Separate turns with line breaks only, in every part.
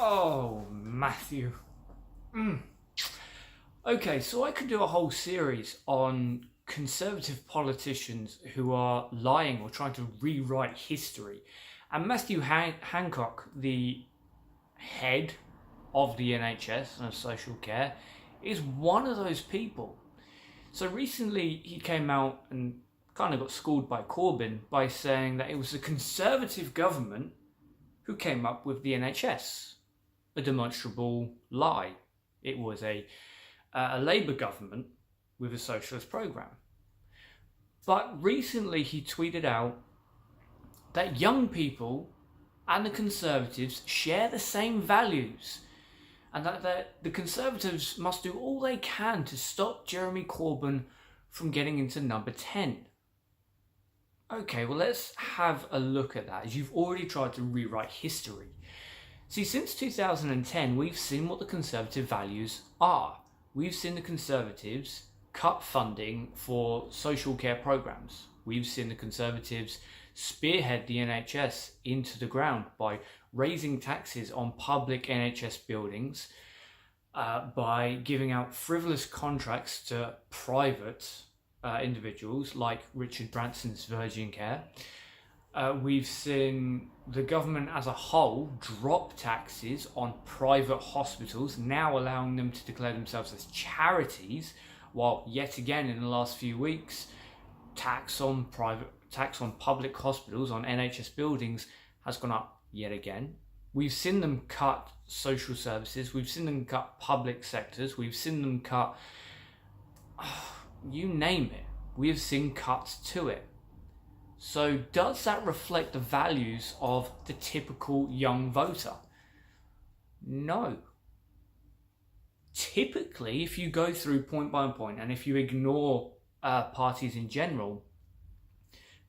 Oh, Matthew. Okay, so I could do a whole series on conservative politicians who are lying or trying to rewrite history. And Matthew Hancock, the head of the NHS and of social care, is one of those people. So recently he came out and kind of got schooled by Corbyn by saying that it was the Conservative government who came up with the NHS. A demonstrable lie. It was a Labour government with a socialist programme. But recently he tweeted out that young people and the Conservatives share the same values and that the Conservatives must do all they can to stop Jeremy Corbyn from getting into number 10. Okay, well, let's have a look at that, as you've already tried to rewrite history. See, since 2010, we've seen what the Conservative values are. We've seen the Conservatives cut funding for social care programmes. We've seen the Conservatives spearhead the NHS into the ground by raising taxes on public NHS buildings, by giving out frivolous contracts to private individuals like Richard Branson's Virgin Care. We've seen the government as a whole drop taxes on private hospitals, now allowing them to declare themselves as charities, while yet again in the last few weeks, tax on public hospitals, on NHS buildings, has gone up yet again. We've seen them cut social services, we've seen them cut public sectors, we've seen them cut, you name it, we have seen cuts to it. So does that reflect the values of the typical young voter? No. Typically, if you go through point by point and if you ignore parties in general,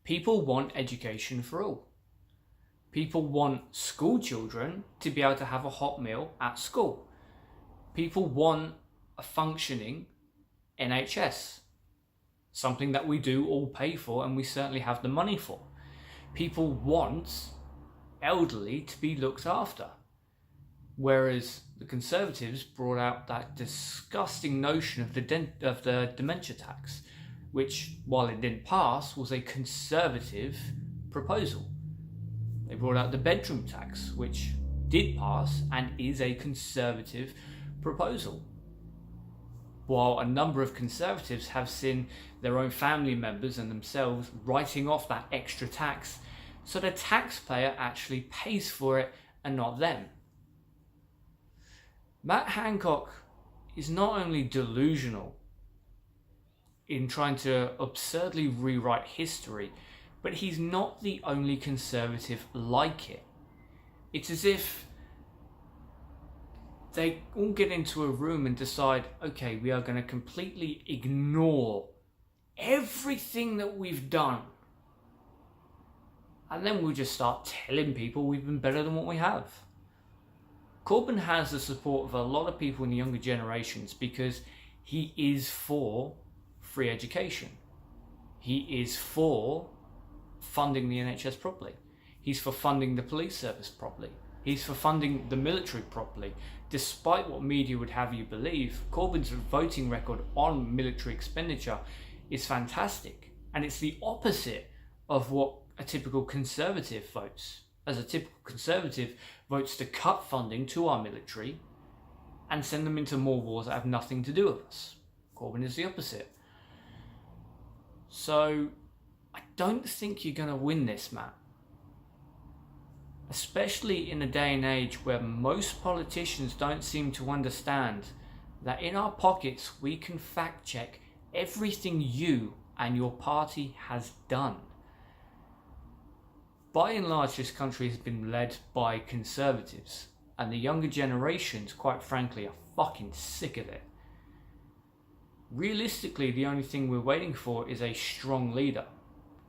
people want education for all. People want school children to be able to have a hot meal at school. People want a functioning NHS. Something that we do all pay for and we certainly have the money for. People want elderly to be looked after. Whereas the Conservatives brought out that disgusting notion of the dementia tax, which, while it didn't pass, was a Conservative proposal. They brought out the bedroom tax, which did pass and is a Conservative proposal. While a number of Conservatives have seen their own family members and themselves writing off that extra tax, so the taxpayer actually pays for it and not them. Matt Hancock is not only delusional in trying to absurdly rewrite history, but he's not the only Conservative like it. It's as if they all get into a room and decide, okay, we are going to completely ignore everything that we've done. And then we'll just start telling people we've been better than what we have. Corbyn has the support of a lot of people in the younger generations because he is for free education. He is for funding the NHS properly. He's for funding the police service properly. He's for funding the military properly. Despite what media would have you believe, Corbyn's voting record on military expenditure is fantastic. And it's the opposite of what a typical Conservative votes. As a typical Conservative votes to cut funding to our military and send them into more wars that have nothing to do with us. Corbyn is the opposite. So I don't think you're going to win this, Matt. Especially in a day and age where most politicians don't seem to understand that in our pockets we can fact check everything you and your party has done. By and large, this country has been led by Conservatives, and the younger generations, quite frankly, are fucking sick of it. Realistically, the only thing we're waiting for is a strong leader.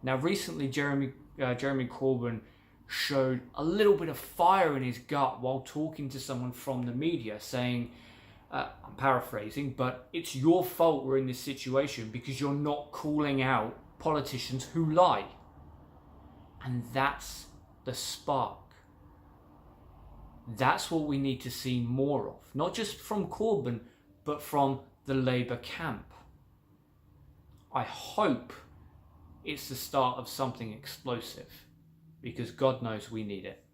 Now, recently, Jeremy Corbyn showed a little bit of fire in his gut while talking to someone from the media, saying, I'm paraphrasing, but it's your fault we're in this situation because you're not calling out politicians who lie. And that's the spark. That's what we need to see more of, not just from Corbyn, but from the Labour camp. I hope it's the start of something explosive, because God knows we need it.